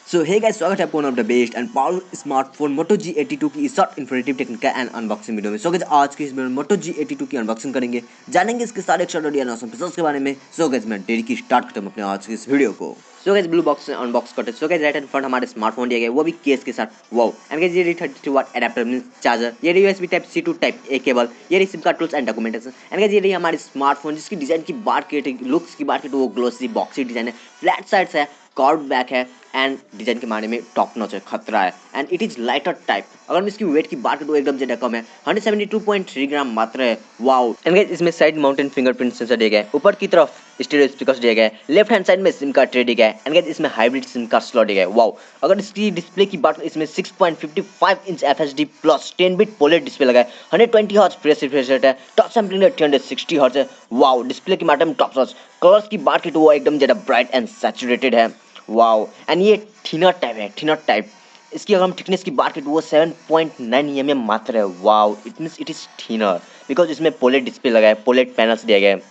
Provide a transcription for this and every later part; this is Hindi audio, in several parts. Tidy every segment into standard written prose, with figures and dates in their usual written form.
सो हे गाइस, स्वागत है आपको one of the best and powerful smartphone Moto G82 की इस short informative technique and unboxing video में। सो गाइस, आज की इस वीडियो में Moto G82 की अनबॉक्सिंग करेंगे, जानेंगे इसके सारे एक्स्ट्राऑर्डिनरी एंड ऑसम फीचर्स के बारे में। सो गाइस, मैं देरी की स्टार्ट करता हूं अपने आज की इस वीडियो को। सो गाइस, ब्लू बॉक्स से अनबॉक्स करते हैं। So guys, right hand front हमारे स्मार्टफोन दिया गया है, वो भी केस के साथ। वाओ। एंड गाइस, ये 32 वाट एडाप्टर मींस चार्जर, ये USB type C to type A cable, ये SIM card tools and documentation. And guys, ये हमारे स्मार्टफोन जिसकी डिजाइन की बात की लुक्स की बात की तो वो ग्लोसी बॉक्सी डिजाइन है, फ्लैट साइड्स है, कर्व्ड बैक है एंड डिजाइन के मामले में टॉप नॉच है, खतरा है and it is lighter type. अगर मैं इसकी वेट की बात करूँ एकदम ज्यादा कम है, 172.3 ग्राम मात्र है। वाओ। एंड गाइस, इसमें साइड माउंटेन फिंगरप्रिंट सेंसर दिया गया है, ऊपर की तरफ स्टीरियो स्पीकर्स दिया गया है, लेफ्ट हैंड साइड में सिम कार्ड ट्रे दिया गया है एंड गाइस इसमें हाइब्रिड सिम कार्ड स्लॉट दिया गया है। वाओ। अगर इसकी डिस्प्ले की बात करें, इसमें 6.55 inch FHD plus 10 bit pOLED display लगा है, 120 हर्ट्ज फ्रेश रिफ्रेश रेट है, टच सैंपलिंग रेट 360 हर्ट्ज है। वाओ। डिस्प्ले की मात्रा में टॉप नॉच। कलर्स की बात की तो वो एकदम ज्यादा ब्राइट एंड सैचुरेटेड है। वाओ। एंड ये थिनर टाइप है, थिनर टाइप। इसकी अगर हम थिकनेस की बात करें तो वो 7.9 mm मात्र है। Wow. It means it is thinner because इसमें पोलेड डिस्प्ले लगा है, पोलेड पैनल्स दिया गया है।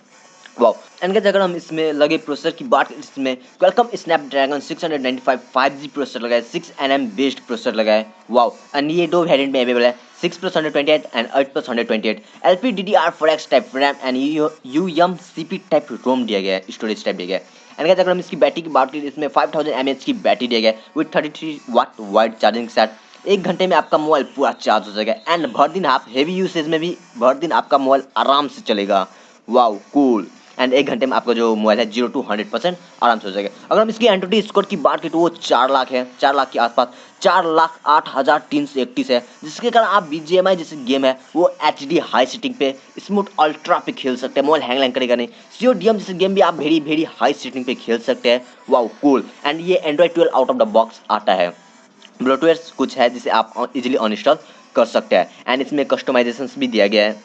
वाओ। एंड गाइस, अगर हम इसमें लगे प्रोसेसर की बात करें, इसमें क्वालकॉम स्नैपड्रैगन 695 5G प्रोसेसर लगा है, 6nm बेस्ड प्रोसेसर लगा है। वाओ। एंड ये दो वेरिएंट में अवेलेबल है, 6+128 and 8+128। LPDDR4X type RAM and UMCP type ROM दिया गया है, स्टोरेज टाइप दिया गया है। एंड गाइस, अगर हम इसकी बैटरी की बात करें, इसमें 5000 mAh की बैटरी दिया गया है विद 33 वाट वाइड चार्जिंग के साथ। 1 घंटे में आपका मोबाइल पूरा चार्ज हो जाएगा एंड भर दिन आप हेवी यूसेज में भी भर दिन आपका मोबाइल आराम से चलेगा। Wow, cool. एंड 1 घंटे में आपका जो मोबाइल है 0 to 100% आराम से हो जाएगा। अगर हम इसकी एंट्री स्कोर की बात करें तो वो 4 लाख है, 4 लाख के आसपास, 4,08,331 है, जिसके कारण आप BGMI जैसे गेम है वो HD हाई सेटिंग पे स्मूथ अल्ट्रा पे खेल सकते हैं, मोबाइल हैंग करेगा नहीं। CODM जैसे गेम भी आप वेरी वेरी हाई सेटिंग पे खेल सकते हैं। Wow, cool. एंड ये Android 12 out of the box आता है। ब्लूटूथ कुछ है जिसे आप इजीली अनइंस्टॉल कर सकते हैं एंड इसमें कस्टमाइजेशन भी दिया गया है।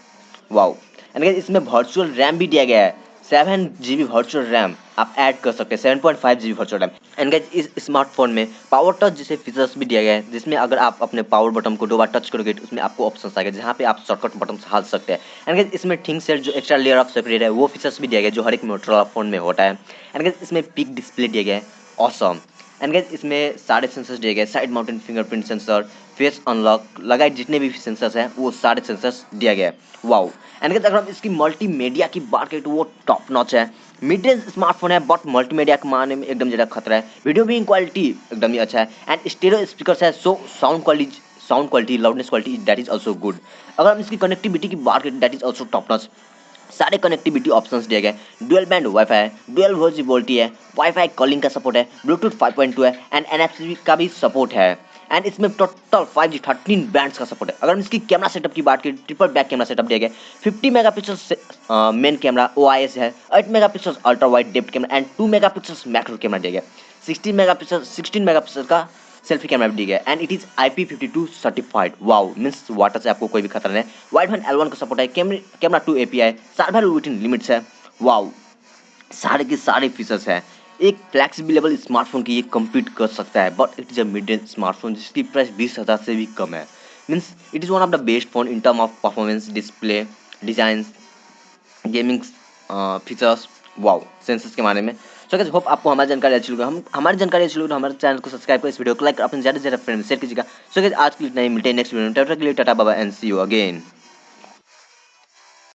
वाओ। एंड गाइस, इसमें वर्चुअल रैम भी दिया गया है, 7 GB वर्चुअल रैम आप ऐड कर सकते हैं, 7.5 GB virtual RAM. And guys, इस स्मार्टफोन में पावर टच जैसे फीचर्स भी दिया गया है, जिसमें अगर आप अपने पावर बटन को 2 बार टच करोगे तो उसमें आपको ऑप्शन आएगा जहाँ पे आप शॉर्टकट बटन से हाल सकते हैं। एंड गाइस, इसमें थिंग सेट जो एक्स्ट्रा लेयर ऑफ सेपरेट है वो फीचर्स भी दिया गया है जो हर एक मोटरोला फोन में होता है। एंड गाइस, इसमें पिक डिस्प्ले दिया गया है, ऑसम। एंड गाइस, इसमें सारे सेंसर्स दिए गए, side mountain fingerprint sensor, face unlock लगाए, जितने भी सेंसर्स हैं वो सारे सेंसर्स दिया गया है। वाओ। एंड गाइस, अगर हम इसकी मल्टीमीडिया की बात करें तो वो टॉप नॉच है। मिड रेंज स्मार्टफोन है बट मल्टीमीडिया के मामले में एकदम ज़्यादा खतरा है। वीडियो भी क्वालिटी एकदम ही अच्छा है एंड स्टीरियो स्पीकर्स है, so sound quality loudness quality that is also good. अगर हम इसकी कनेक्टिविटी की बात करें that is also top notch. सारे कनेक्टिविटी ऑप्शंस दिए गए, डुअल बैंड वाईफाई है, डुअल वॉइस वोल्टी है, वाईफाई कॉलिंग का सपोर्ट है, ब्लूटूथ 5.2 है एंड NFC का भी सपोर्ट है। एंड इसमें टोटल 5G 13 बैंड्स का सपोर्ट है। अगर हम इसकी कैमरा सेटअप की बात करें, ट्रिपल बैक कैमरा सेटअप दिया गया, 50 मेगापिक्सल मेन कैमरा OIS है, 8 megapixel ultra wide depth camera and 2 megapixel macro camera दिया गया, 16 मेगापिक्सल का सेल्फी कैमरा भी दिया गया and it is IP52 certified. Wow, means water से आपको कोई भी खतरा नहीं है। वाइड बैंड L1 का सपोर्ट है, camera 2 API, server with in limits है। वाओ, सारे के सारे फीचर्स हैं। एक फ्लेक्सिबल स्मार्टफोन की ये कम्पीट कर सकता है but it is a mid range smartphone जिसकी प्राइस 20,000 से भी कम है। Means it is one of the best phone in term of performance, display, design, gaming features. Wow, sensors के बारे में। सो गाइस, होप आपको हमारी जानकारी अच्छी लगी। हम हमारी जानकारी अच्छी लगी तो हमारे चैनल को सब्सक्राइब कर इस वीडियो को लाइक कर अपने ज़्यादा से ज़्यादा फ्रेंड शेयर कीजिएगा। सो गाइस, आज के लिए इतना ही, मिलते हैं नेक्स्ट वीडियो में। टाटा के लिए टाटा बाबा एंड सी यू अगेन।